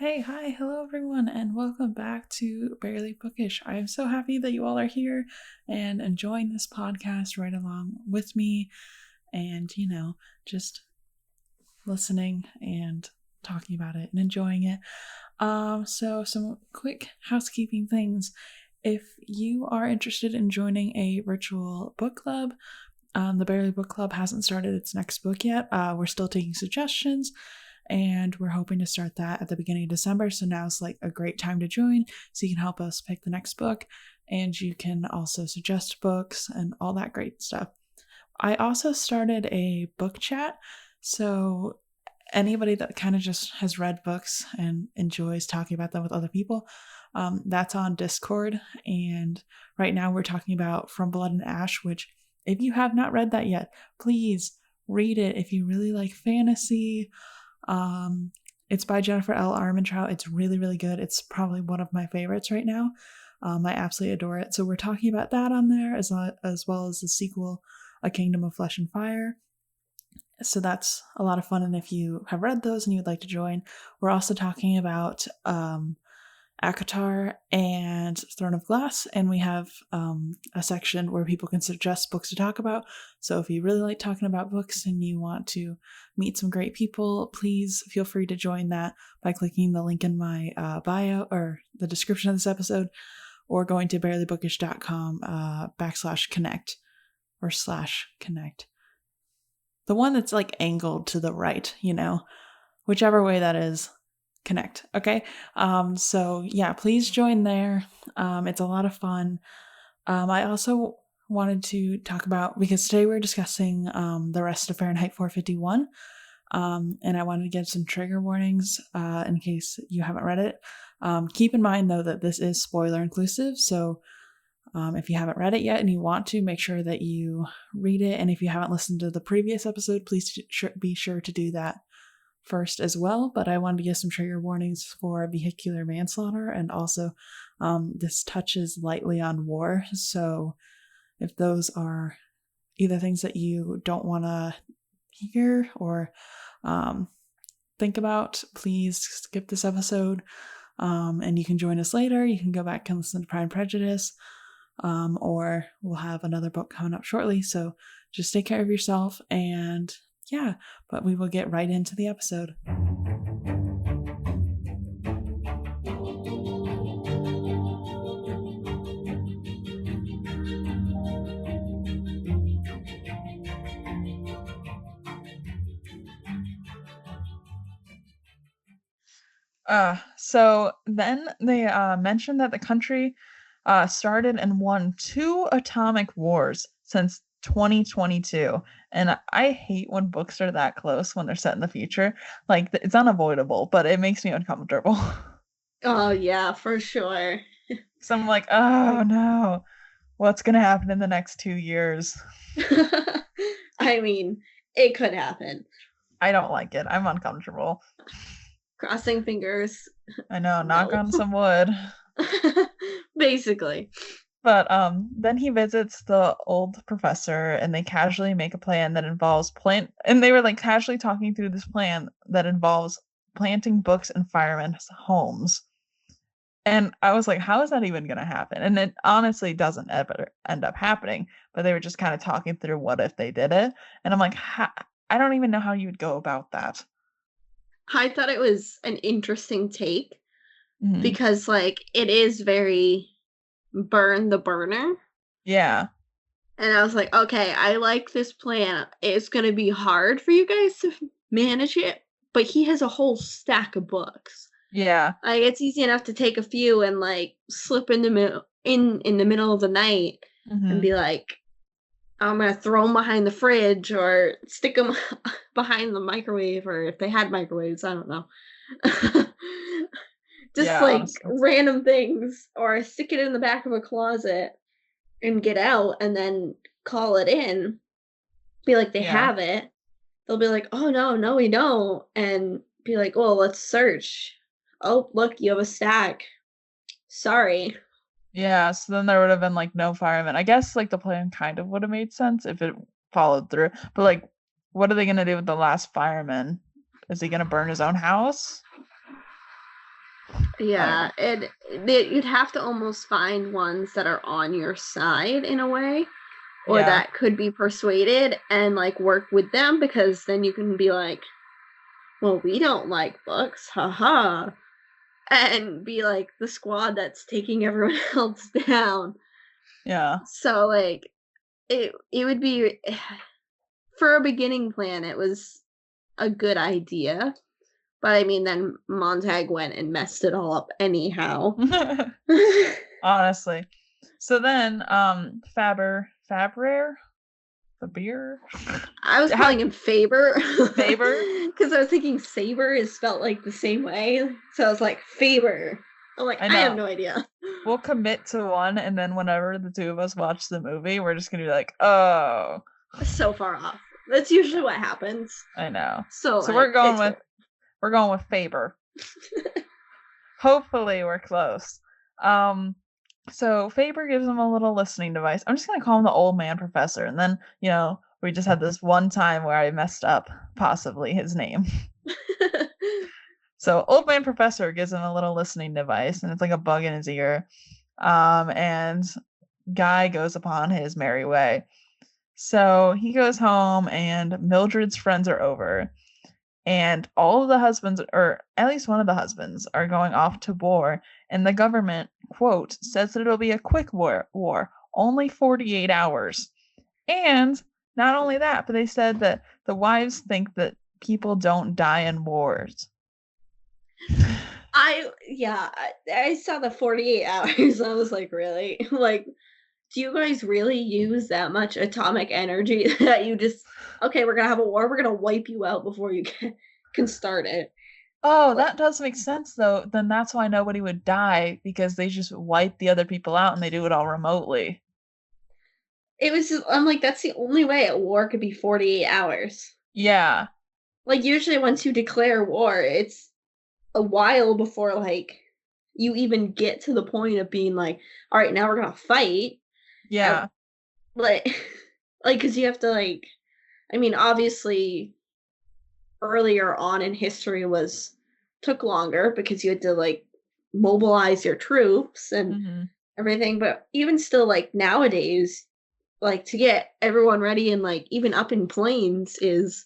Hi, hello everyone, and welcome back to Barely Bookish. I am so happy that you all are here and enjoying this podcast right along with me and, just listening and talking about it and enjoying it. So some quick housekeeping things. If you are interested in joining a virtual book club, the Barely Book Club hasn't started its next book yet. We're still taking suggestions, and we're hoping to start that at the beginning of December. So now's like a great time to join so you can help us pick the next book, and you can also suggest books and all that great stuff. I also started a book chat, so anybody that kind of just has read books and enjoys talking about them with other people, that's on Discord. And right now we're talking about From Blood and Ash, which, if you have not read that yet, please read it if you really like fantasy. It's by Jennifer L. Armentrout. It's really, really good. It's probably one of my favorites right now. I absolutely adore it. So we're talking about that on there as well as the sequel, A Kingdom of Flesh and Fire. So that's a lot of fun. And if you have read those and you'd like to join, we're also talking about ACOTAR and Throne of Glass, and we have a section where people can suggest books to talk about. So if you really like talking about books and you want to meet some great people, please feel free to join that by clicking the link in my bio or the description of this episode, or going to barelybookish.com /connect or /connect. The one that's like angled to the right, whichever way that is. Connect. Okay. So yeah, please join there. It's a lot of fun. I also wanted to talk about, because today we're discussing the rest of Fahrenheit 451. And I wanted to give some trigger warnings in case you haven't read it. Keep in mind though that this is spoiler inclusive. So if you haven't read it yet and you want to, make sure that you read it. And if you haven't listened to the previous episode, please be sure to do that first as well. But I wanted to give some trigger warnings for vehicular manslaughter, and also this touches lightly on war. So if those are either things that you don't want to hear or think about, please skip this episode, and you can join us later. You can go back and listen to Pride and Prejudice, or we'll have another book coming up shortly. So just take care of yourself, and yeah, but we will get right into the episode. So then they mentioned that the country started and won 2 atomic wars since 2022. And I hate when books are that close when they're set in the future. Like, it's unavoidable, but it makes me uncomfortable. Oh, yeah, for sure. So I'm like, oh no, what's going to happen in the next 2 years? I mean, it could happen. I don't like it. I'm uncomfortable. Crossing fingers. I know, knock No. on some wood. Basically. But then he visits the old professor, and they casually make a plan that involves and they were like casually talking through this plan that involves planting books in firemen's homes. And I was like, how is that even going to happen? And it honestly doesn't ever end up happening, but they were just kind of talking through what if they did it. And I'm like, I don't even know how you would go about that. I thought it was an interesting take Mhm. because, like, it is very burn the burner. Yeah. And I was like, okay, I like this plan. It's going to be hard for you guys to manage it, but he has a whole stack of books. Yeah. Like, it's easy enough to take a few and, like, slip in the middle in the middle of the night and Hmm. be like, I'm gonna throw them behind the fridge or stick them behind the microwave, or if they had microwaves, I don't know. Just, Yeah, like, honestly. random things, or stick it in the back of a closet and get out and then call it in. Be like, "They Yeah. have it." They'll be like, "Oh, no, no, we don't," and be like, "Well, let's search." "Oh, look, you have a stack. Sorry." Yeah, so then there would have been, like, no firemen. I guess, like, the plan kind of would have made sense if it followed through, but, like, what are they gonna do with the last fireman? Is he gonna burn his own house? I don't know. Yeah, you'd have to almost find ones that are on your side in a way, or Yeah. that could be persuaded and like work with them, because then you can be like, well, we don't like books, haha, and be like the squad that's taking everyone else down. Yeah. So like it would be for a beginning plan, it was a good idea. But I mean, then Montag went and messed it all up anyhow. Honestly. So then, Fabrere, the beer. I was How calling him Faber. Faber? Because I was thinking Saber is spelled like the same way. So I was like, Faber. I'm like, I I have know. no idea. We'll commit to one, and then whenever the two of us watch the movie, we're just gonna be like, oh. So far off. That's usually what happens. I know. So So like, we're going with Faber. Hopefully we're close. So Faber gives him a little listening device. I'm just gonna call him the old man professor, and then we just had this one time where I messed up possibly his name. So old man professor gives him a little listening device, and it's like a bug in his ear. And Guy goes upon his merry way. So he goes home, and Mildred's friends are over. And all of the husbands, or at least one of the husbands, are going off to war. And the government, quote, says that it'll be a quick war, only 48 hours. And not only that, but they said that the wives think that people don't die in wars. I saw the 48 hours. I was like, really? Like, do you guys really use that much atomic energy that you just, okay, we're gonna have a war, we're gonna wipe you out before you can start it? Oh, Like, that does make sense though. Then that's why nobody would die, because they just wipe the other people out and they do it all remotely. it was just, I'm like, that's the only way a war could be 48 hours. Yeah. Like, usually once you declare war, it's a while before like you even get to the point of being like, all right, now we're gonna fight. Yeah. Like, like, because you have to like, I mean, obviously earlier on in history was took longer because you had to like mobilize your troops and Mm-hmm. everything, but even still, like nowadays, like to get everyone ready and like even up in planes is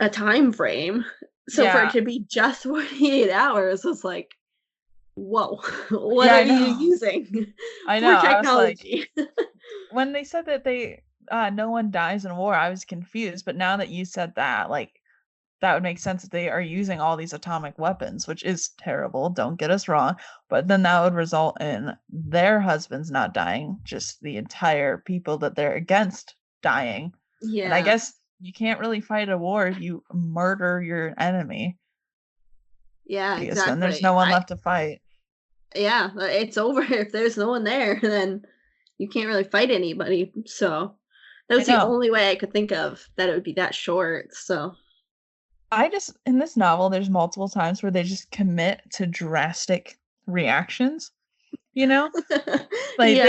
a time frame. So for it Yeah. to be just 48 hours was like, whoa, what Yeah, are I you know. using I know. for I was like, technology? when they said that no one dies in war, I was confused. But now that you said that, like, that would make sense that they are using all these atomic weapons, which is terrible. Don't get us wrong. But then that would result in their husbands not dying, just the entire people that they're against dying. And I Yeah, guess you can't really fight a war if you murder your enemy, yeah, because then there's no exactly. one left to fight. Yeah, it's over. If there's no one there, then you can't really fight anybody. So that I was the know. only way I could think of that it would be that short. So In this novel, there's multiple times where they just commit to drastic reactions, you know? Like yeah,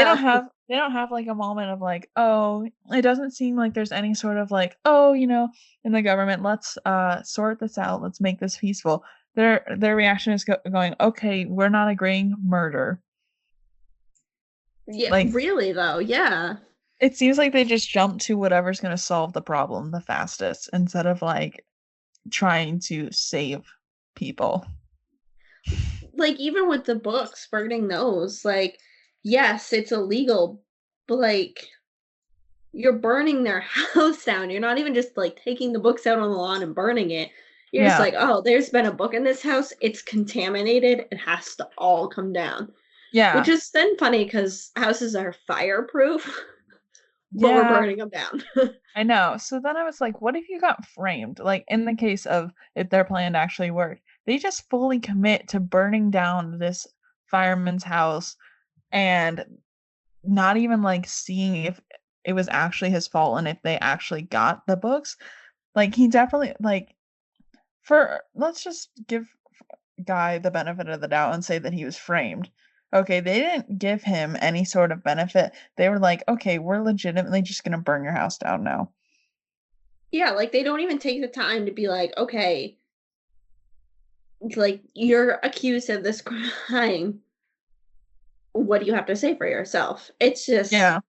they don't have like a moment of like, oh, it doesn't seem like there's any sort of like, oh, in the government, let's sort this out, let's make this peaceful. Their reaction is going, okay, we're not agreeing, murder. yeah, Like really though, yeah, it seems like they just jump to whatever's going to solve the problem the fastest instead of like trying to save people. like even with the books, burning those, like yes, it's illegal, but like you're burning their house down. You're not even just like taking the books out on the lawn and burning it. You're just Yeah. like, oh, there's been a book in this house. It's contaminated. It has to all come down. Which Yeah. is then funny because houses are fireproof, but we're Yeah. burning them down. I know. So then I was like, what if you got framed? Like in the case of if their plan actually worked, they just fully commit to burning down this fireman's house and not even like seeing if it was actually his fault and if they actually got the books. Like he definitely like for let's just give Guy the benefit of the doubt and say that he was framed. Okay, they didn't give him any sort of benefit. They were like, okay, we're legitimately just gonna burn your house down now. Yeah, like they don't even take the time to be like, okay, like you're accused of this crime. What do you have to say for yourself? It's just Yeah.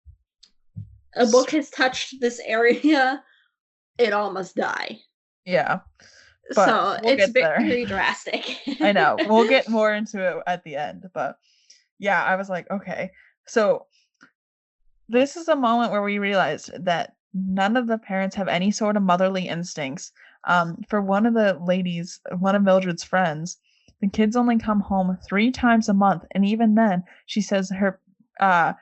a book has touched this area, it all must die. Yeah. But So we'll it's get there. very drastic. I know. We'll get more into it at the end, but yeah, I was like, okay. So this is a moment where we realized that none of the parents have any sort of motherly instincts. For one of the ladies, one of Mildred's friends, the kids only come home 3 times a month, and even then, she says her uh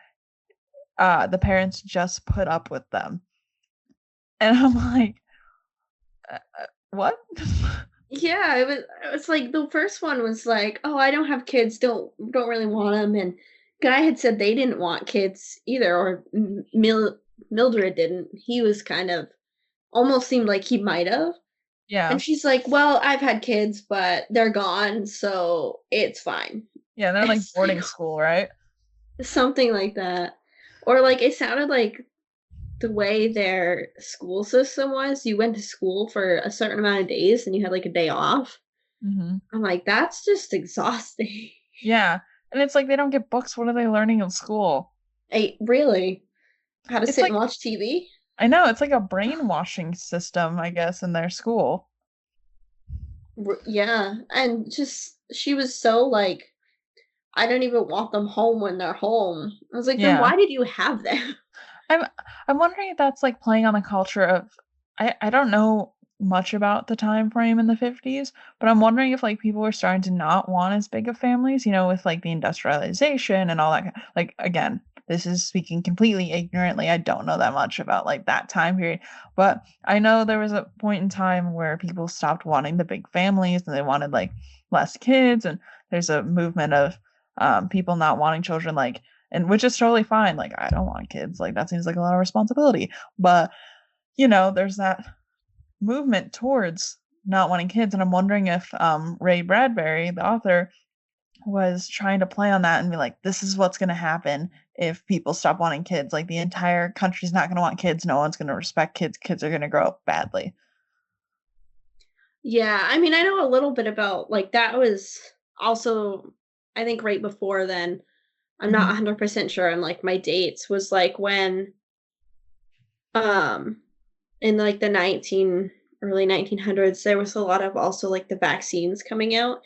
the parents just put up with them. And I'm like, what? Yeah, it was like the first one was like, "Oh, I don't have kids, don't really want them." And guy had said they didn't want kids either, or Mildred didn't. He was kind of almost seemed like he might have. And Yeah. she's like, "Well, I've had kids, but they're gone, so it's fine." Yeah, they're like It's like boarding school, right? something like that. Or like it sounded like the way their school system was, you went to school for a certain amount of days and you had like a day off. Mhm. I'm like, that's just exhausting. Yeah. And it's like they don't get books. What are they learning in school? Really? How to It's sit and like watch TV? I know, it's like a brainwashing system, I guess, in their school. Yeah. And just, she was so like, I don't even want them home when they're home. I was like, then Yeah. why did you have them? I'm I'm wondering if that's like playing on the culture of I don't know much about the time frame in the 50s, but I'm wondering if like people were starting to not want as big of families, with like the industrialization and all that. Like again, this is speaking completely ignorantly. I don't know that much about like that time period, but I know there was a point in time where people stopped wanting the big families and they wanted like less kids, and there's a movement of people not wanting children, like, and which is totally fine. Like, I don't want kids. Like, that seems like a lot of responsibility. But, there's that movement towards not wanting kids. And I'm wondering if Ray Bradbury, the author, was trying to play on that and be like, this is what's going to happen if people stop wanting kids. Like, the entire country's not going to want kids. No one's going to respect kids. Kids are going to grow up badly. Yeah, I mean, I know a little bit about like that was also I think right before then. I'm not Hmm. 100% sure on like my dates was like when um in like the 19 early 1900s there was a lot of also like the vaccines coming out.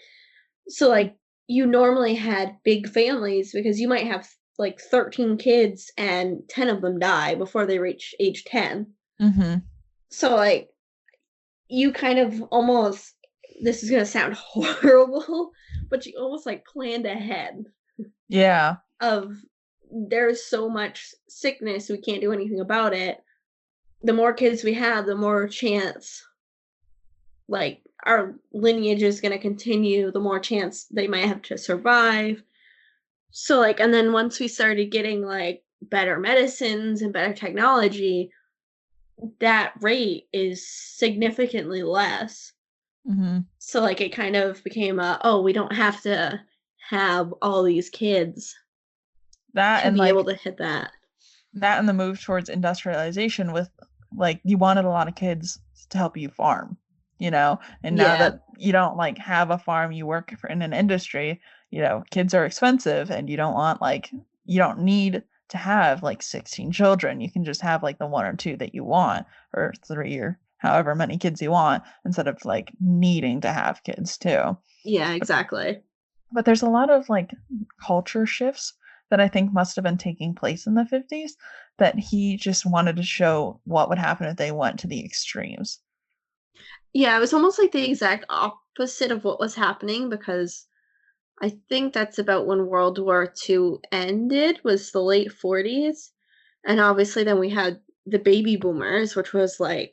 So like you normally had big families because you might have like 13 kids and 10 of them die before they reach age 10. Hmm. So like you kind of almost this is going to sound horrible, but you almost like planned ahead Yeah. of there's so much sickness we can't do anything about it. The more kids we have, the more chance like our lineage is going to continue, the more chance they might have to survive. So like and then once we started getting like better medicines and better technology, that rate is significantly less. Hmm. So like it kind of became a oh, we don't have to have all these kids That to and be able like to hit that. that and the move towards industrialization with like you wanted a lot of kids to help you farm, and now Yeah. that you don't like have a farm, you work in an industry, kids are expensive, and you don't need to have like 16 children. You can just have like the one or two that you want, or three, or however many kids you want, instead of like needing to have kids too. Yeah, exactly. But there's a lot of like culture shifts that I think must have been taking place in the 50s, that he just wanted to show what would happen if they went to the extremes. Yeah, it was almost like the exact opposite of what was happening because I think that's about when World War II ended was the late 40s. And obviously then we had the baby boomers, which was like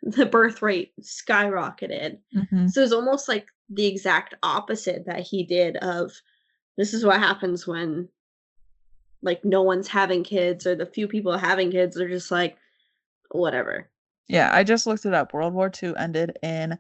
the birth rate skyrocketed. Hmm. So it was almost like the exact opposite that he did of this is what happens when like no one's having kids or the few people having kids are just like whatever. Yeah, I just looked it up. World War II ended in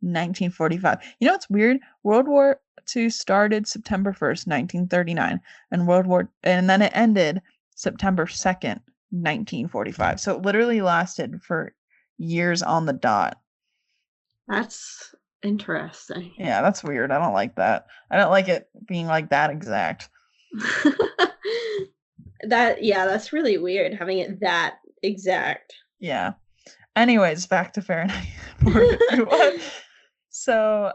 1945. You know what's weird? World War II started September 1st, 1939, and then it ended September 2nd, 1945. So it literally lasted for years on the dot. That's Interesting. Yeah, that's weird. I don't like that. I don't like it being like that exact. That's really weird having it that exact. Yeah. Anyways, back to Fahrenheit 451. So,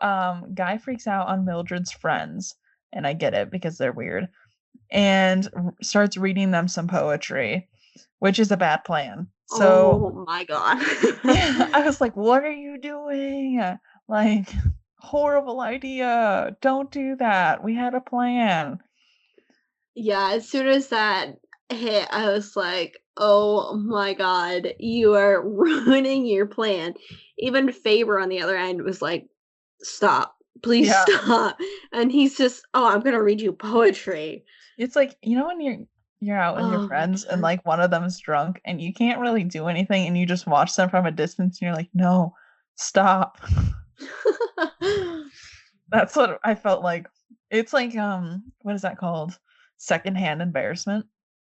Guy freaks out on Mildred's friends, and I get it because they're weird, and starts reading them some poetry, which is a bad plan. So, Oh my god. yeah, I was like, "What are you doing? Like, horrible idea. Don't do that. We had a plan." Yeah, as soon as that hit, I was like, "Oh my god, you are ruining your plan." Even Faber on the other end was like, "Stop. Please Yeah. stop." And he's just, "Oh, I'm gonna read you poetry." It's like, when you're out with your Oh my friends and god. like one of them is drunk and you can't really do anything and you just watch them from a distance and you're like, "No, stop." That's what I felt like. It's like what is that called? Secondhand embarrassment.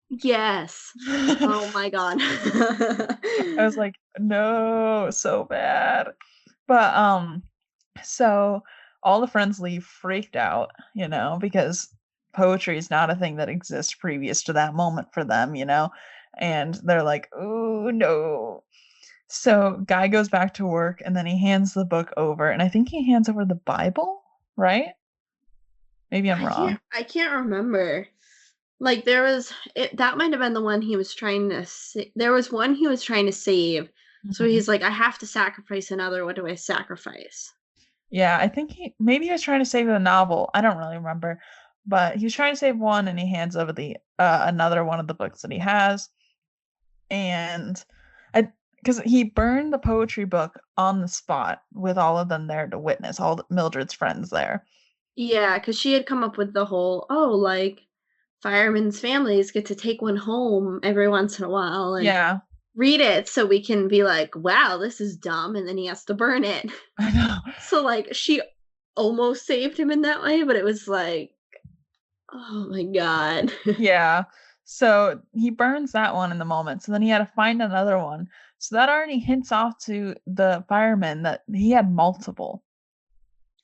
Yes. Oh I my god. was like, "No, so bad." But so all the friends leave freaked out, because poetry is not a thing that exists previous to that moment for them, and they're like, "Oh no." So Guy goes back to work and then he hands the book over, and I think he hands over the Bible, right? Maybe I'm wrong. I can't remember. Like, there was that might have been the one he was trying to there was one he was trying to save, so Mhm. he's like, "I have to sacrifice another, what do I sacrifice?" Yeah, I think he was trying to save the novel. I don't really remember, but he was trying to save one, and he hands over the another one of the books that he has, and because he burned the poetry book on the spot with all of them there to witness, all Mildred's friends there. Yeah, because she had come up with the whole, "Oh, like, firemen's families get to take one home every once in a while and Yeah, read it so we can be like, 'Wow, this is dumb,' and then he has to burn it." I know. So, like, she almost saved him in that way, but it was like, oh my god. Yeah. So he burns that one in the moment. So then he had to find another one. So that already hints off to the firemen that he had multiple,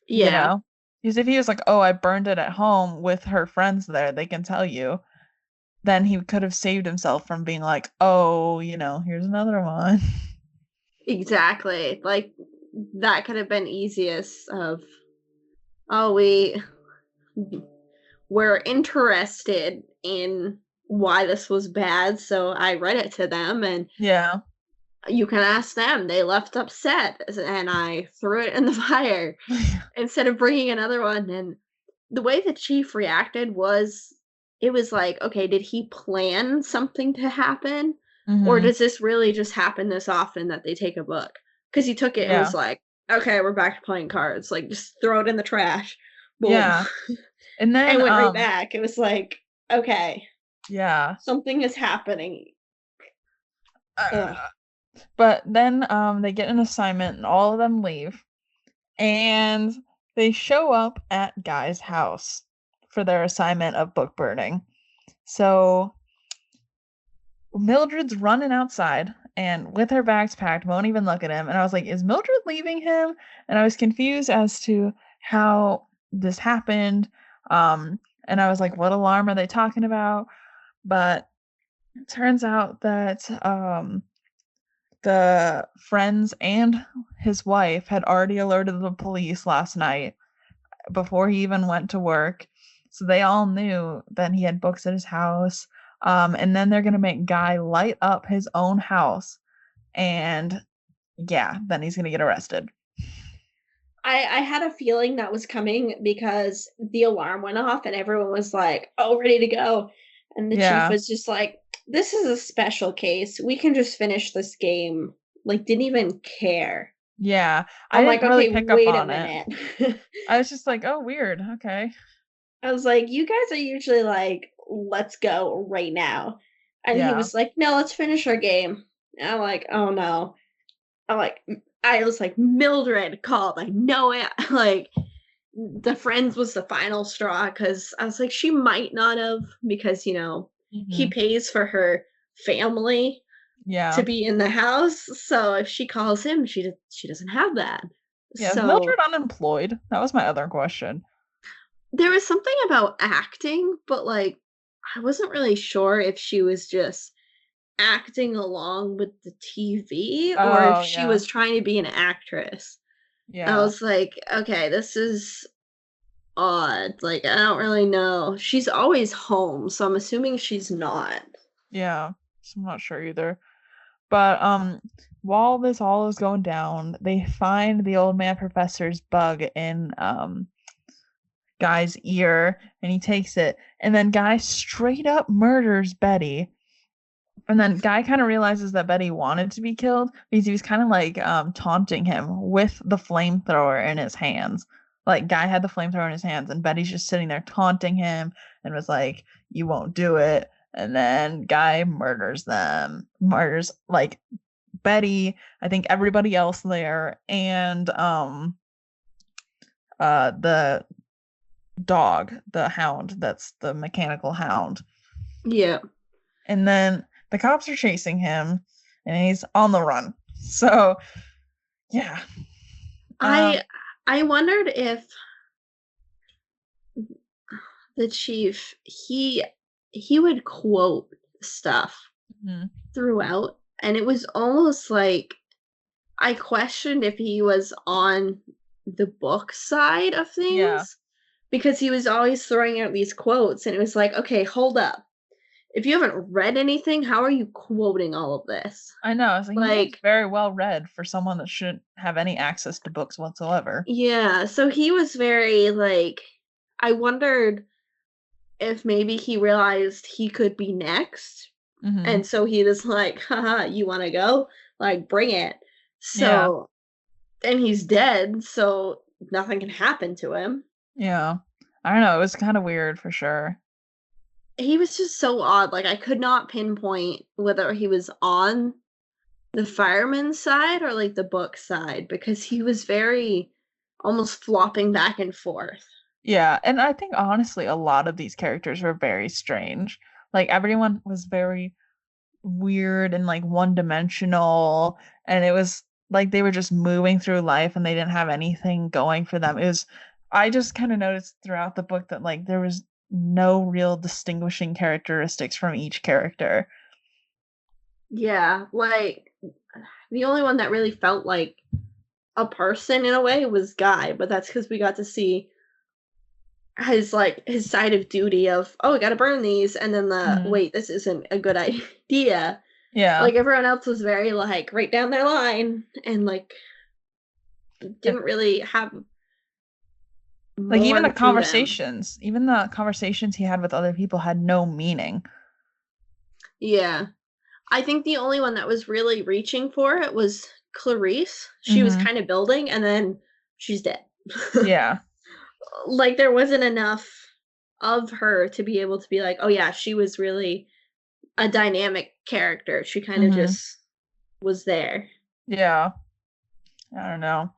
you Yeah, know? Because if he was like, "Oh, I burned it at home with her friends there, they can tell you," then he could have saved himself from being like, "Oh, here's another one." exactly. Like, that could have been easiest of, "Oh, we're interested in why this was bad, so I read it to them, and Yeah. you can ask them. They left upset, and I threw it in the fire." Instead of bringing another one, and the way the chief reacted was, it was like, "Okay, did he plan something to happen? Or Mhm. does this really just happen this often that they take a book?" Because he took it and was Yeah. like, "Okay, we're back to playing cards, like, just throw it in the trash. Boom." Yeah. And And then went right back. It was like, "Okay, yeah. something is happening." Ugh. Uh, but then they get an assignment and all of them leave. And they show up at Guy's house for their assignment of book burning. So Mildred's running outside and with her bags packed, won't even look at him. And I was like, is Mildred leaving him? And I was confused as to how this happened. And I was like, what alarm are they talking about? But it turns out that the friends and his wife had already alerted the police last night before he even went to work. So they all knew that he had books at his house. And then they're going to make Guy light up his own house. And yeah, then he's going to get arrested. I had a feeling that was coming because the alarm went off and everyone was like, "Oh, ready to go." And the chief Yeah. was just like, "This is a special case. We can just finish this game." Like, didn't even care. Yeah. I I'm like, didn't really "Okay, pick up wait a on it. minute." I was just like, oh, weird. Okay. I was like, "You guys are usually like, 'Let's go right now.'" And he Yeah. was like, "No, let's finish our game." And I'm like, "Oh no." I'm like, I was like, "Mildred called. I know it." Like, the friends was the final straw because I was like, she might not have, because, he Hmm. pays for her family to Yeah. be in the house. So if she calls him, she doesn't have that. Yeah, is So Mildred unemployed? That was my other question. there was something about acting, but like I wasn't really sure if she was just acting along with the TV or if Oh, she yeah. was trying to be an actress. I Yeah. was like, okay, this is odd. Like, I don't really know. She's always home, so I'm assuming she's not. Yeah. So I'm not sure either. But while this all is going down, they find the old man professor's bug in Guy's ear and he takes it. And then Guy straight up murders Betty. And then Guy kind of realizes that Betty wanted to be killed because he was kind of like taunting him with the flamethrower in his hands. Like Guy had the flamethrower in his hands, and Betty's just sitting there taunting him and was like, "You won't do it." And then Guy murders them, murders like Betty, I think everybody else there, and the dog, the hound, that's the mechanical hound. Yeah. And then the cops are chasing him and he's on the run. So yeah. Um I wondered if the chief he would quote stuff mhm. throughout, and it was almost like I questioned if he was on the book side of Yeah. things because he was always throwing out these quotes, and it was like, okay, hold up. If you haven't read anything, how are you quoting all of this? I know. So he seems Like, very well read for someone that shouldn't have any access to books whatsoever. yeah, so he was very like, I wondered if maybe he realized he could be next. Hmm. And so he was like, haha, you want to go? Like, bring it. Yeah. So, and he's dead, so nothing can happen to him. Yeah. I don't know. It was kind of weird for sure. He was just so odd. Like, I could not pinpoint whether he was on the fireman's side or like the book side because he was very almost flopping back and forth. Yeah. And I think honestly, a lot of these characters were very strange. Like everyone was very weird and like one dimensional, and it was like they were just moving through life and they didn't have anything going for them. It was I just kind of noticed throughout the book that like there was no real distinguishing characteristics from each character. Yeah, like the only one that really felt like a person in a way was Guy, but that's because we got to see his side of duty of, oh, we gotta burn these, and then the Mhm. wait, this isn't a good idea. Yeah. Like everyone else was very like right down their line and like Yeah. didn't really have Like more to them. even the conversations he had with other people had no meaning. Yeah. I think the only one that was really reaching for it was Clarice. She was Mhm. kind of building and then she's dead. Yeah. Like there wasn't enough of her to be able to be like, oh yeah, she was really a dynamic character. She kind of Mhm. just was there. Yeah. I don't know.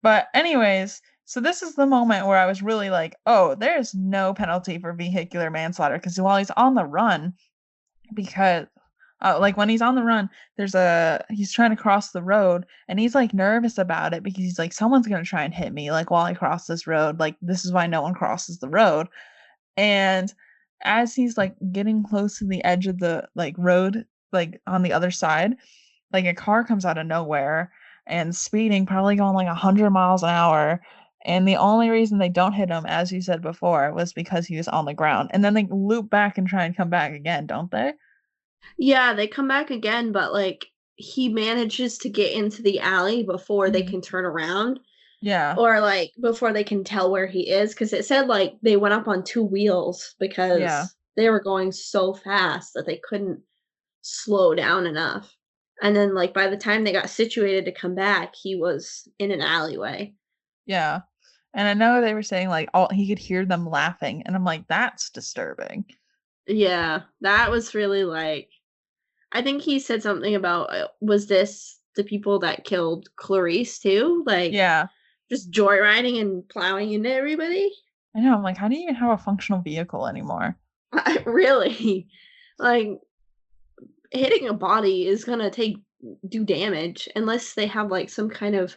But anyways, so this is the moment where I was really like, oh, there's no penalty for vehicular manslaughter because while he's on the run, because like when he's on the run, he's trying to cross the road and he's like nervous about it because he's like, someone's gonna try and hit me like while I cross this road. Like this is why no one crosses the road. And as he's like getting close to the edge of the like road, like on the other side, like a car comes out of nowhere and speeding, probably going like 100 miles an hour. And the only reason they don't hit him, as you said before, was because he was on the ground. And then they loop back and try and come back again, don't they? Yeah, they come back again, but like he manages to get into the alley before they Mhm. can turn around Yeah. or like before they can tell where he is because it said like they went up on two wheels Yeah. because they were going so fast that they couldn't slow down enough. And then like by the time they got situated to come back, he was in an alleyway. Yeah. And I know they were saying like all he could hear them laughing, and I'm like, that's disturbing. Yeah, that was really like I think he said something about was this the people that killed Clarice too? Like Yeah. just joyriding and plowing into everybody? I know. I'm like, how do you even have a functional vehicle anymore? Really? Like hitting a body is gonna take do damage unless they have like some kind of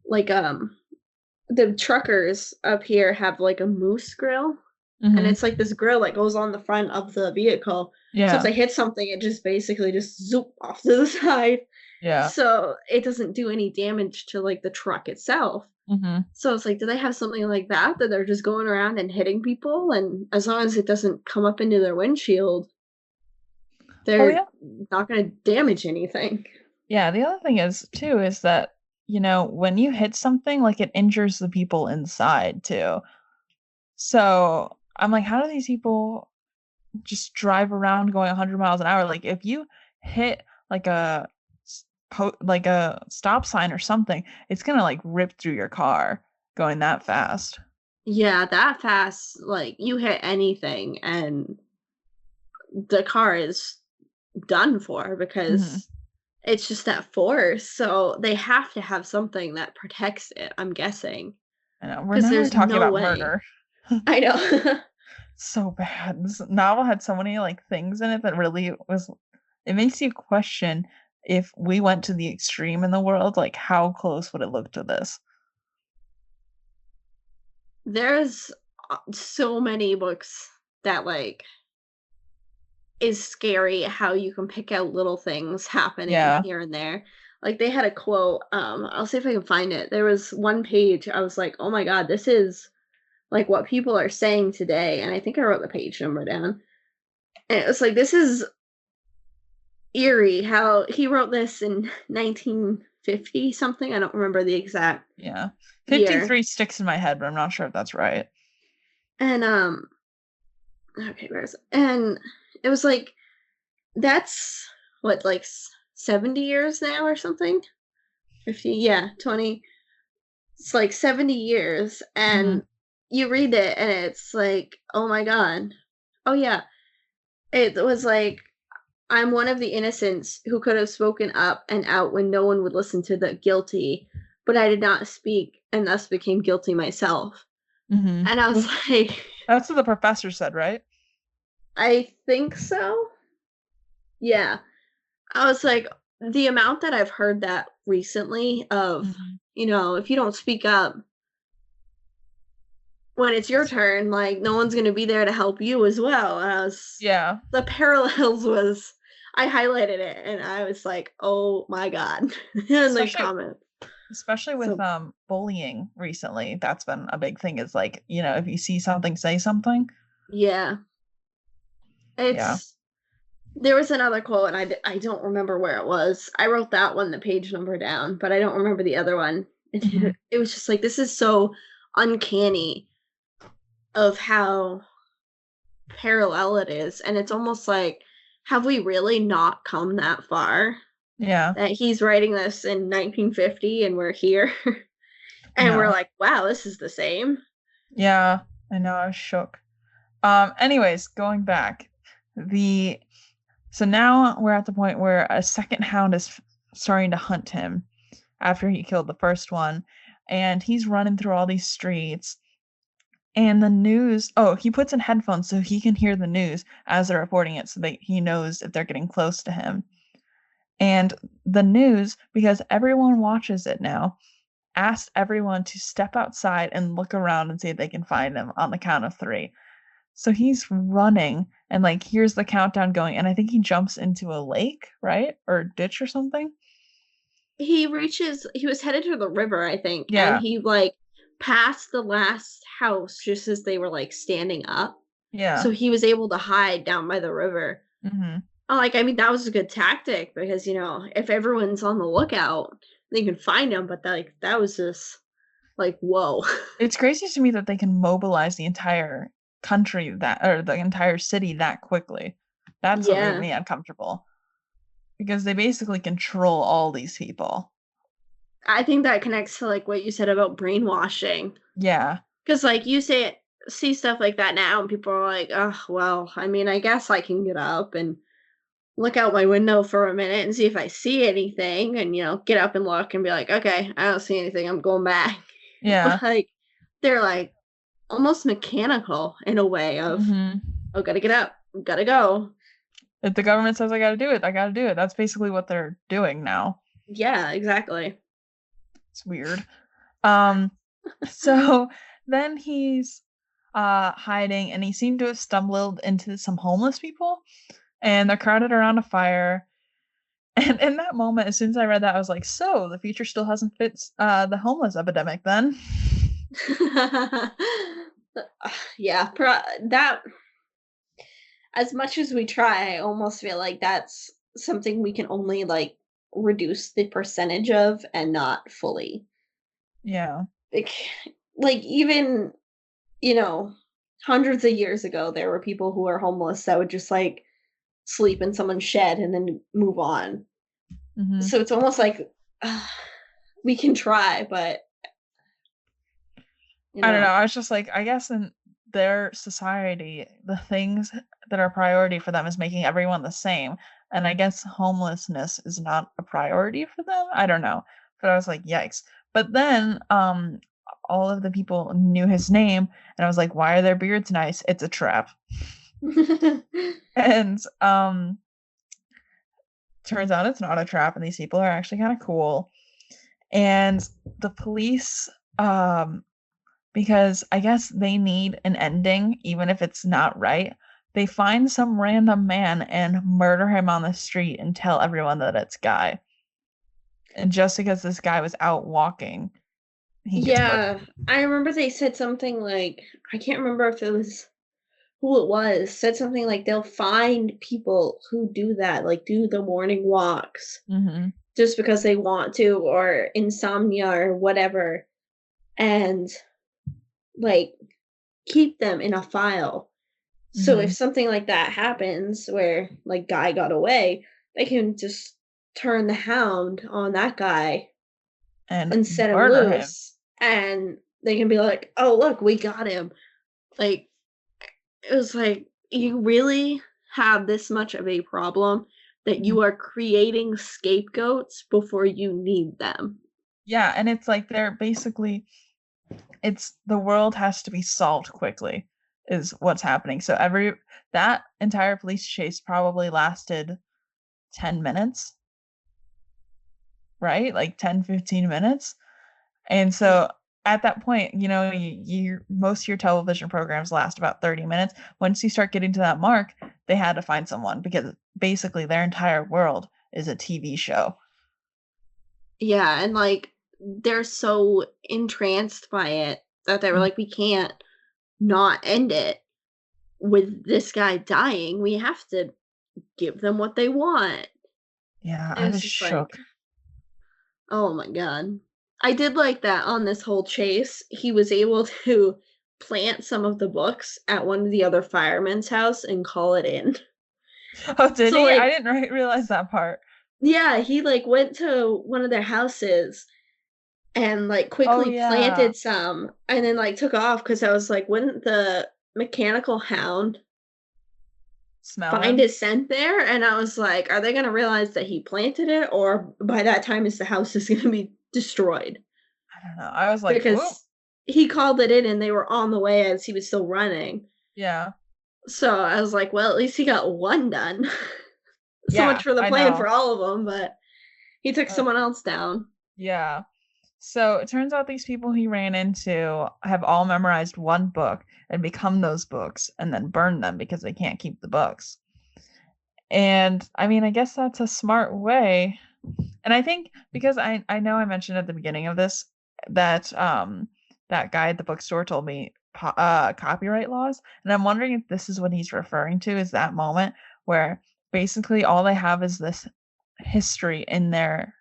like the truckers up here have like a moose grill, and Mm-hmm. it's like this grill that goes on the front of the vehicle. So if Yeah. they hit something, it just basically just zoop off to the side. Yeah. So it doesn't do any damage to like the truck itself. Mm-hmm. So it's like, do they have something like that that they're just going around and hitting people? And as long as it doesn't come up into their windshield, Well, they're yeah. not going to damage anything. Yeah. The other thing is too is that when you hit something, like it injures the people inside too. So I'm like, how do these people just drive around going 100 miles an hour? Like if you hit like like a stop sign or something, it's gonna like rip through your car going that fast. Yeah, that fast, like you hit anything and the car is done for Hmm. because it's just that force. So they have to have something that protects it, I'm guessing, I know. because We're there's talking no about way. murder. I know. So bad. This novel had so many like things in it that really was. It makes you question if we went to the extreme in the world, like how close would it look to this? There's so many books that like is scary how you can pick out little things happening Yeah. here and there. Like they had a quote, I'll see if I can find it. There was one page I was like, "Oh my god, this is like what people are saying today." And I think I wrote the page number down. And it was like, this is eerie how he wrote this in 1950 something. I don't remember the exact Yeah. year. 53 sticks in my head, but I'm not sure if that's right. And okay, where is it? And it was like, that's what, like 70 years now or something? 50, yeah, 20. It's like 70 years. Hmm. And you read it and it's like, oh my God. Oh, yeah. It was like, I'm one of the innocents who could have spoken up and out when no one would listen to the guilty, but I did not speak and thus became guilty myself. Hmm. And I was like, That's what the professor said, right? I think so. Yeah. I was like, the amount that I've heard that recently of, Hmm. if you don't speak up when it's your turn, like no one's gonna be there to help you as well. And Yeah. the parallels was, I highlighted it and I was like, oh my God, in the Especially comments. especially with So bullying recently. That's been a big thing is like, if you see something, say something. yeah, Yeah. it's there was another quote and I don't remember where it was. I wrote that one, the page number down, but I don't remember the other one. Hmm. It was just like, this is so uncanny of how parallel it is. And it's almost like, have we really not come that far? Yeah. That he's writing this in 1950 and we're here. I And we're know. like, wow, this is the same. Yeah. I know. I was shook. Anyways, going back, the so now we're at the point where a second hound is starting to hunt him after he killed the first one, and he's running through all these streets. And the news, oh, he puts in headphones so he can hear the news as they're reporting it, so that he knows if they're getting close to him. And the news, because everyone watches it now, asked everyone to step outside and look around and see if they can find him on the count of three. So he's running and like here's the countdown going, and I think he jumps into a lake, right? Or a ditch or something. He was headed to the river, I think, and Yeah. he like passed the last house just as they were like standing up. Yeah. So he was able to hide down by the river. Hmm. Like, I mean, that was a good tactic because, if everyone's on the lookout, they can find him. But that was just like, whoa. It's crazy to me that they can mobilize the entire country that or the entire city that quickly. That's what made Yeah. me uncomfortable because they basically control all these people. I think that connects to like what you said about brainwashing. Yeah. Because like see stuff like that now, and people are like, oh, well, I mean, I guess I can get up and look out my window for a minute and see if I see anything and, get up and look and be like, okay, I don't see anything. I'm going back. Yeah. But like, they're like almost mechanical in a way of, Hmm. oh, gotta get up, gotta go. If the government says I got to do it, I got to do it. That's basically what they're doing now. Yeah, exactly. It's weird. Um, so then he's hiding, and he seemed to have stumbled into some homeless people, and they're crowded around a fire. And in that moment, as soon as I read that, I was like, so the future still hasn't fixed the homeless epidemic then? Yeah, that as much as we try, I almost feel like that's something we can only like reduce the percentage of and not fully. Yeah. Like, like even, you know, hundreds of years ago there were people who were homeless that would just like sleep in someone's shed and then move on. Hmm. So it's almost like uh, we can try, but you I don't know. know. I was just like, I guess in their society, the things that are priority for them is making everyone the same. And I guess homelessness is not a priority for them. I don't know. But I was like, yikes. But then all of the people knew his name, and I was like, why are their beards nice? It's a trap. And turns out it's not a trap, and these people are actually kind of cool. And the police because I guess they need an ending, even if it's not right. They find some random man and murder him on the street and tell everyone that it's Guy. And just because this guy was out walking, he gets murdered. Yeah, I remember they said something like I can't remember if it was who it was, said something like they'll find people who do that, like do the morning walks Hmm. just because they want to or insomnia or whatever and like keep them in a file. So if Hmm. something like that happens where like guy got away, they can just turn the hound on that guy And and set him murder him. loose and they can be like, "Oh, look, we got him." Like it was like you really have this much of a problem that Mhm. you are creating scapegoats before you need them. Yeah, and it's like they're basically it's the world has to be solved quickly is what's happening. So every that entire police chase probably lasted 10 minutes, right? Like 10, 15 minutes. And so at that point, most of your television programs last about 30 minutes. Once you start getting to that mark, they had to find someone because basically their entire world is a TV show. Yeah, and like they're so entranced by it that they were Mm. like, we can't not end it with this guy dying. We have to give them what they want. Yeah, It I was was just like, shook. oh my god. I did like that on this whole chase, he was able to plant some of the books at one of the other firemen's house and call it in. Oh, did So he? I like, didn't realize that part. yeah, he like went to one of their houses and like Oh, quickly yeah. planted some and then like took off because I was like, wouldn't the mechanical hound Smell find him? his scent there? And I was like, are they gonna realize that he planted it or by that time is the house is gonna be destroyed? I don't know. I was like, whoop. Because he called it in and they were on the way as he was still running. Yeah. So I was like, well, at least he got one done. So much Yeah, for the I plan know. for all of them, but he took Uh, someone else down. yeah. So it turns out these people he ran into have all memorized one book and become those books and then burn them because they can't keep the books. And I mean, I guess that's a smart way. And I think because I know I mentioned at the beginning of this that that guy at the bookstore told me copyright laws, and I'm wondering if this is what he's referring to is that moment where basically all they have is this history in their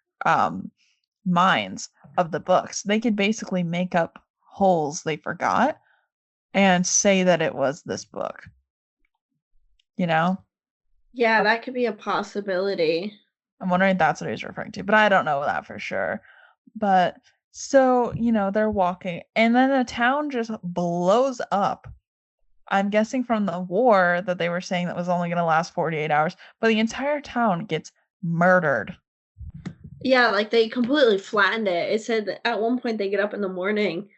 minds of the books. They could basically make up holes they forgot and say that it was this book, you know? Yeah, that could be a possibility. I'm wondering if that's what he's referring to, but I don't know that for sure. But so, they're walking, and then the town just blows up. I'm guessing from the war that they were saying that was only going to last 48 hours, but the entire town gets murdered. Yeah, like they completely flattened it. It said that at one point they get up in the morning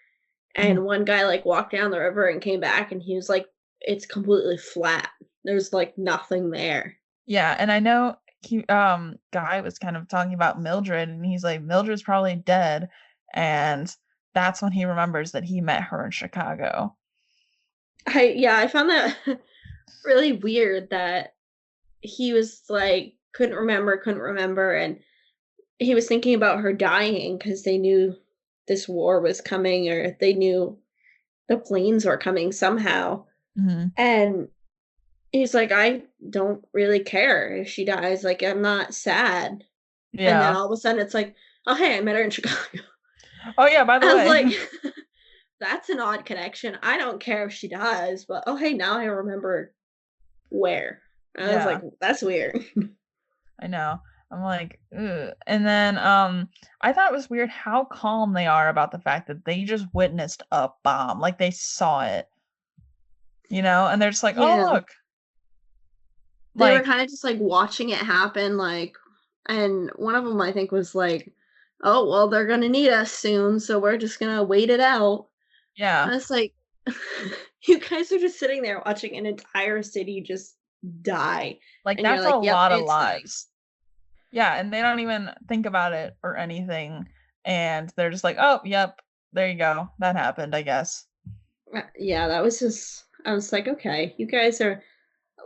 Mhm. and one guy like walked down the river and came back and he was like, it's completely flat. There's like nothing there. Yeah, and I know Guy was kind of talking about Mildred, and he's like, Mildred's probably dead, and that's when he remembers that he met her in Chicago. I found that really weird that he was like couldn't remember, and he was thinking about her dying because they knew this war was coming, or they knew the planes were coming somehow. Hmm. And he's like, I don't really care if she dies. Like, I'm not sad. And then Yeah. all of a sudden it's like, oh, hey, I met her in Chicago. Oh yeah, by the I was way. like, that's an odd connection. I don't care if she dies, but oh, hey, now I remember where. I was like, Yeah. that's weird. I know. I'm like, ugh. And then I thought it was weird how calm they are about the fact that they just witnessed a bomb. Like they saw it. And they're just like, oh Yeah. look. They were Like, kind of just like watching it happen, like, and one of them I think was like, oh, well, they're gonna need us soon, so we're just gonna wait it out. yeah. I was like, you guys are just sitting there watching an entire city just die. Like And you're that's a like, yep, lot of it's done. lives. Yeah, and they don't even think about it or anything. And they're just like, oh, yep, there you go. That happened, I guess. Yeah, that was just, I was like, okay, you guys are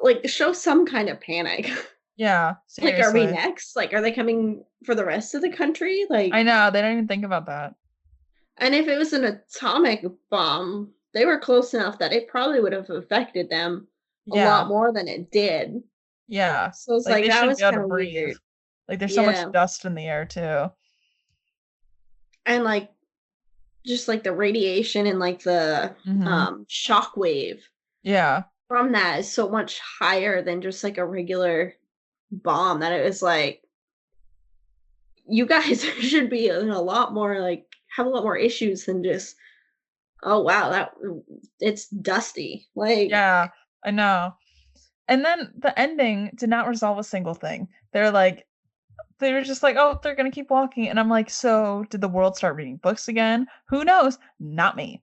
like, show some kind of panic. Yeah, Like, are we seriously. next? Like, are they coming for the rest of the country? Like, I know, they don't even think about that. and if it was an atomic bomb, they were close enough that it probably would have affected them a lot Yeah, more than it did. yeah. So it's Like like they that shouldn't was be able to kind of breathe. weird. Like there's so much Yeah. dust in the air too. And like just like the radiation and like the Hmm. shock wave Yeah. from that is so much higher than just like a regular bomb that it was like you guys should be in a lot more like have a lot more issues than just oh wow that it's dusty like Yeah, I know. And then the ending did not resolve a single thing. They were just like, oh, they're gonna keep walking. And I'm like, so did the world start reading books again? Who knows? Not me.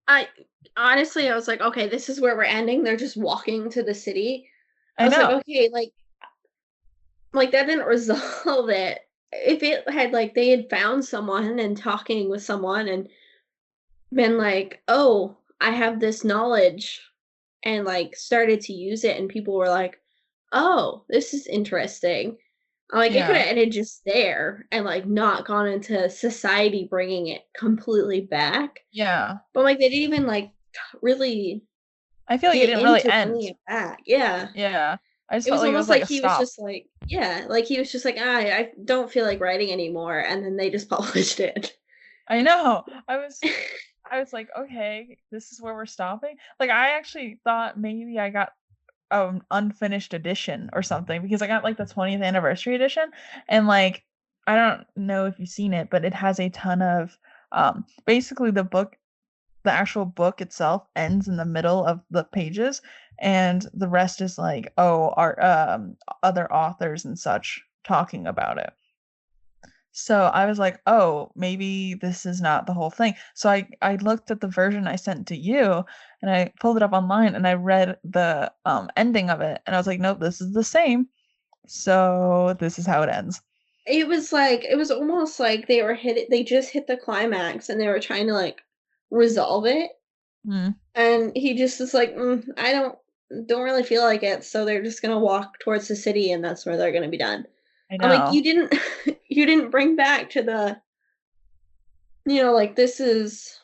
I honestly I was like okay this is where we're ending they're just walking to the city. I I was like know. okay like that didn't resolve it. If it had like they had found someone and talking with someone and been like, "Oh, I have this knowledge," and like started to use it, and people were like, "Oh, this is interesting." Like it could Yeah. have ended just there and like not gone into society bringing it completely back. Yeah. But like they didn't even like really I feel like it get didn't really into bringing end. it back. Yeah. Yeah. I just It felt was like it was almost like like a he was stop. just like, yeah, like he was just like, I don't feel like writing anymore, and then they just published it. I know. I was like, okay, this is where we're stopping. Like I actually thought maybe I got unfinished edition or something because I got like the 20th anniversary edition and like I don't know if you've seen it, but it has a ton of basically the actual book itself ends in the middle of the pages and the rest is like our other authors and such talking about it. So I was like, "Oh, maybe this is not the whole thing." So I looked at the version I sent to you, and I pulled it up online, and I read the, ending of it, and I was like, "Nope, this is the same. So this is how it ends." It was like it was almost like they just hit the climax and they were trying to like resolve it, Mm, and he just is like, I don't really feel like it, so they're just gonna walk towards the city, and that's where they're gonna be done. I I'm like, know. you didn't you didn't bring back to the like this is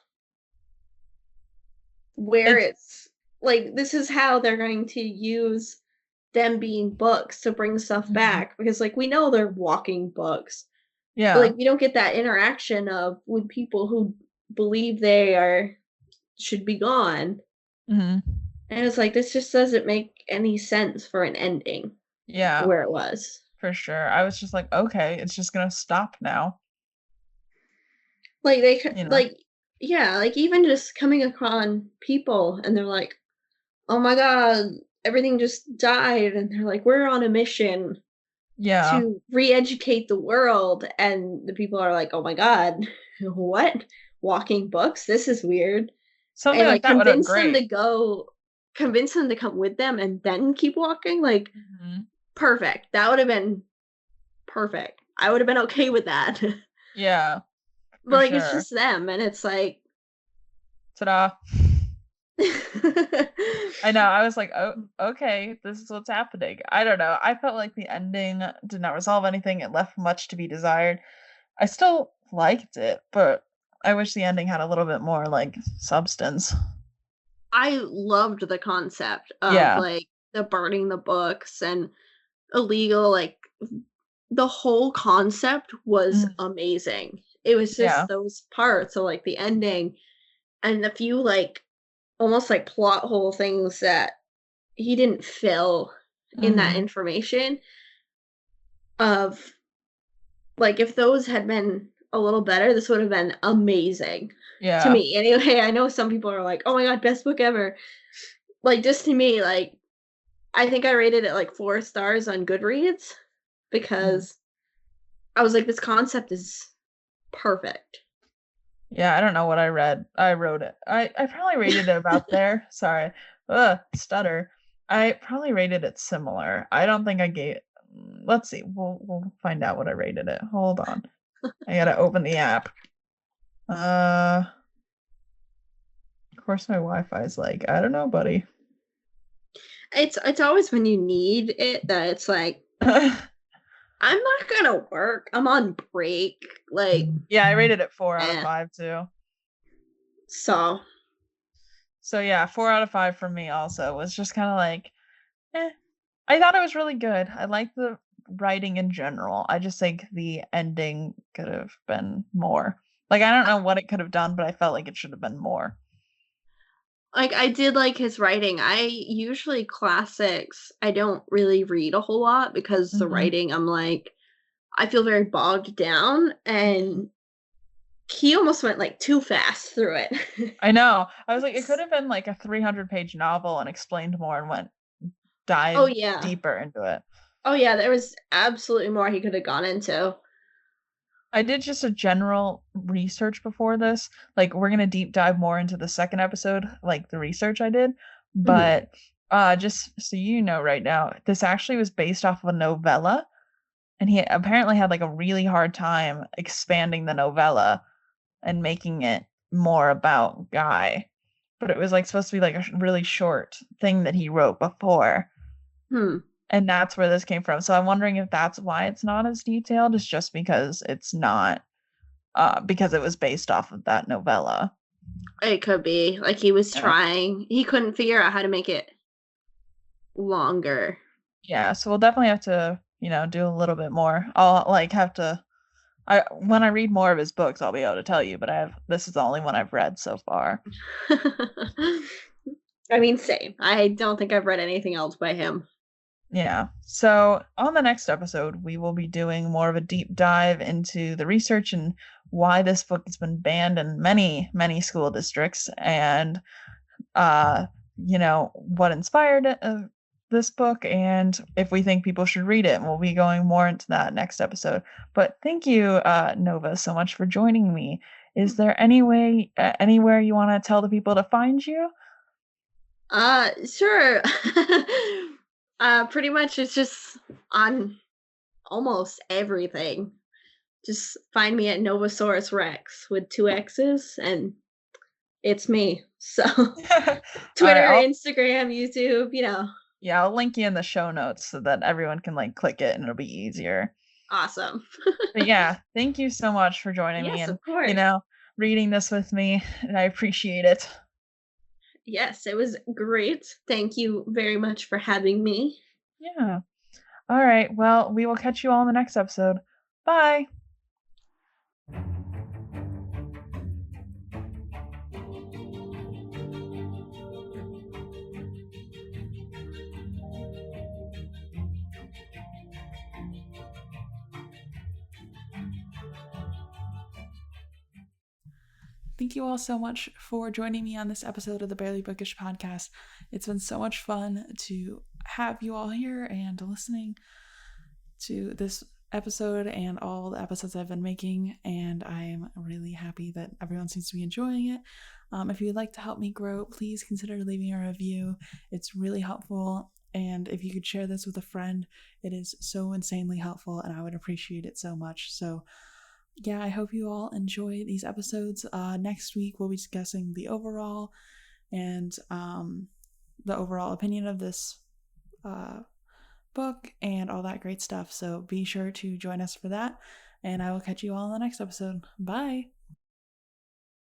where It's it's like this is how they're going to use them being books to bring stuff Mhm. back because like we know they're walking books but Yeah. like we don't get that interaction of with people who believe they are should be gone Mhm. and it's like this just doesn't make any sense for an ending Yeah, where it was for sure. I was just like, "Okay, it's just gonna stop now." like You know? like yeah like even just coming upon people and they're like oh my god everything just died and they're like we're on a mission Yeah. to re-educate the world and the people are like oh my god what walking books this is weird Something and like like that would have been great. convince them to come with them and then keep walking like Mhm. perfect that would have been perfect I would have been okay with that Yeah. But For like it's sure. just them, and it's like Ta-da. I know. I was like, oh, okay, this is what's happening. I don't know. I felt like the ending did not resolve anything. It left much to be desired. I still liked it, but I wish the ending had a little bit more like substance. I loved the concept of Yeah. like the burning the books and illegal, like the whole concept was Mm, amazing. It was yeah. just those parts of like the ending and the few like almost like plot hole things that he didn't fill in that Hmm. information of like if those had been a little better, this would have been amazing to Yeah. me. Anyway, I know some people are like, "Oh my god, best book ever." Like just to me, like I think I rated it like 4 stars on Goodreads Mm. because I was like, this concept is perfect. Yeah, I don't know what I read. I wrote it. I probably rated it about there. Sorry. Stutter. I probably rated it similar. I don't think I gave let's see. We'll find out what I rated it. Hold on. I gotta open the app. Of course my Wi-Fi is like, I don't know, buddy. It's always when you need it that it's like, I'm not gonna work. I'm on break. Like, Yeah, I rated it 4 out of eh. 5 too. So So yeah, 4 out of 5 for me also. Was just kind of like, eh. I thought it was really good. I liked the writing in general. I just think the ending could have been more. Like I don't know what it could have done, but I felt like it should have been more. like I did like his writing. I usually classics, I don't really read a whole lot because the Mhm. writing, I'm like, I feel very bogged down and he almost went like too fast through it. I know. I was like, it could have been like a 300-page novel and explained more and went Oh dived yeah. deeper into it. Oh yeah, there was absolutely more he could have gone into. I did just a general research before this. Like we're gonna deep dive more into the second episode, like the research I did. Mhm. But just so you know right now, this actually was based off of a novella, and he apparently had like a really hard time expanding the novella and making it more about Guy. But it was like supposed to be like a really short thing that he wrote before. Hmm. And that's where this came from. So I'm wondering if that's why it's not as detailed. It's just because it's not because it was based off of that novella. It could be. Like he was Yeah. trying. He couldn't figure out how to make it longer. Yeah, so we'll definitely have to, do a little bit more. I'll like have to I when I read more of his books, I'll be able to tell you, but this is the only one I've read so far. I mean, same. I don't think I've read anything else by him. Yeah. So on the next episode, we will be doing more of a deep dive into the research and why this book has been banned in many, many school districts and uh, what inspired this book and if we think people should read it. And we'll be going more into that next episode. But thank you, Nova, so much for joining me. Is there anywhere you want to tell the people to find you? Sure. Pretty much it's just on almost everything. Just find me at Novosaurus Rex with 2 X's and it's me. So All right, Twitter, Instagram, YouTube, I'll link you in the show notes so that everyone can like click it and it'll be easier. awesome. But yeah, thank you so much for joining me Yes, and, of course. reading this with me, and I appreciate it. Yes, it was great. Thank you very much for having me. Yeah. All right. Well, we will catch you all in the next episode. Bye. Thank you all so much for joining me on this episode of the Barely Bookish podcast. It's been so much fun to have you all here and listening to this episode and all the episodes I've been making, and I'm really happy that everyone seems to be enjoying it. If you'd like to help me grow, please consider leaving a review. It's really helpful, and if you could share this with a friend, it is so insanely helpful, and I would appreciate it so much. So yeah, I hope you all enjoy these episodes. Next week, we'll be discussing the overall and the overall opinion of this book and all that great stuff. So be sure to join us for that. And I will catch you all in the next episode. Bye.